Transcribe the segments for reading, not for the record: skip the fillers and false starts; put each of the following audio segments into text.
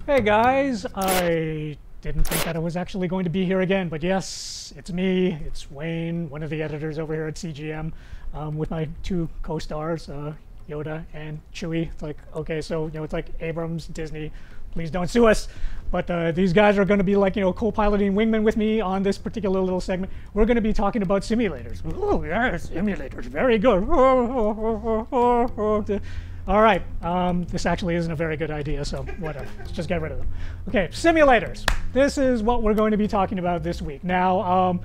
Hey guys, I didn't think that I was actually going to be here again, but yes, it's me, it's Wayne, one of the editors over here at CGM, with my two co-stars, Yoda and Chewie. It's like, okay, so, it's like Abrams, Disney, please don't sue us. But these guys are going to be like, co-piloting wingmen with me on this particular little segment. We're going to be talking about simulators. Oh, yes, simulators, very good. All right, this actually isn't a very good idea, so whatever. Let's just get rid of them. Okay, simulators. This is what we're going to be talking about this week. Now,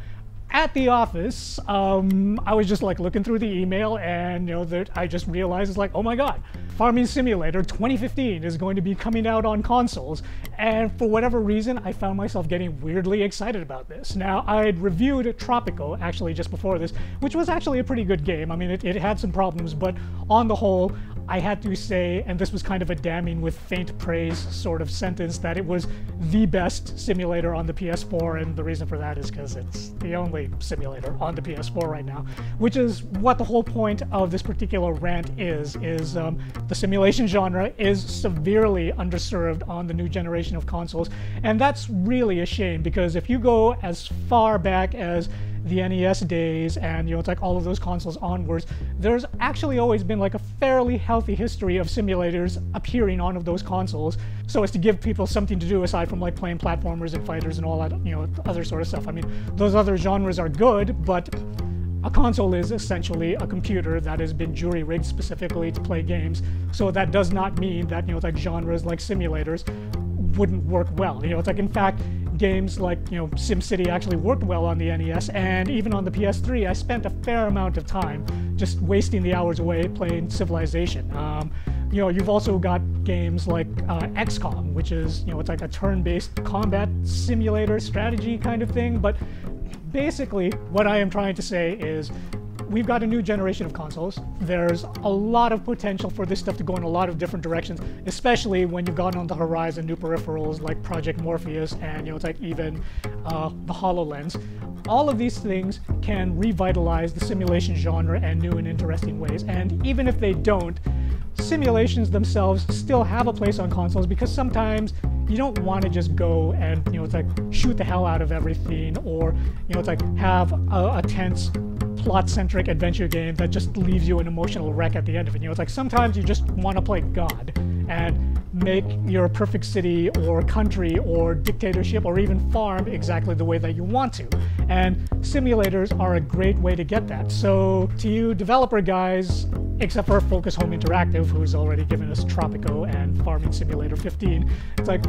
at the office, I was just like looking through the email, and that I just realized it's like, oh my God, Farming Simulator 2015 is going to be coming out on consoles, and for whatever reason, I found myself getting weirdly excited about this. Now, I'd reviewed Tropico actually just before this, which was actually a pretty good game. I mean, it had some problems, but on the whole, I had to say, and this was kind of a damning with faint praise sort of sentence, that it was the best simulator on the PS4, and the reason for that is because it's the only simulator on the PS4 right now, which is what the whole point of this particular rant is the simulation genre is severely underserved on the new generation of consoles, and that's really a shame, because if you go as far back as the NES days and it's like all of those consoles onwards, there's actually always been like a fairly healthy history of simulators appearing on of those consoles, so as to give people something to do aside from like playing platformers and fighters and all that other sort of stuff. I mean, those other genres are good, but a console is essentially a computer that has been jury-rigged specifically to play games, so that does not mean that like genres like simulators wouldn't work well. It's like, in fact, games like SimCity actually worked well on the NES, and even on the PS3 I spent a fair amount of time just wasting the hours away playing Civilization. You've also got games like XCOM, which is it's like a turn-based combat simulator strategy kind of thing. But basically what I am trying to say is we've got a new generation of consoles. There's a lot of potential for this stuff to go in a lot of different directions, especially when you've got on the horizon new peripherals like Project Morpheus and it's like even the HoloLens. All of these things can revitalize the simulation genre in new and interesting ways, and even if they don't, simulations themselves still have a place on consoles, because sometimes you don't want to just go and it's like shoot the hell out of everything, or it's like have a tense plot-centric adventure game that just leaves you an emotional wreck at the end of it. It's like sometimes you just want to play God and make your perfect city or country or dictatorship or even farm exactly the way that you want to. And simulators are a great way to get that. So to you developer guys, except for Focus Home Interactive, who's already given us Tropico and Farming Simulator 15, it's like,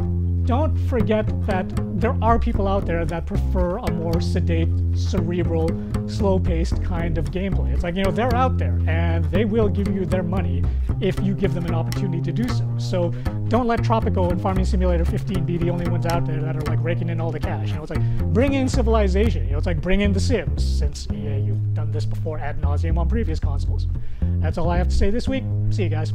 don't forget that there are people out there that prefer a more sedate, cerebral, slow-paced kind of gameplay. It's like, they're out there, and they will give you their money if you give them an opportunity to do so. So don't let Tropico and Farming Simulator 15 be the only ones out there that are like raking in all the cash. It's like, bring in Civilization. It's like, bring in The Sims, since EA, you've done this before ad nauseum on previous consoles. That's all I have to say this week. See you guys.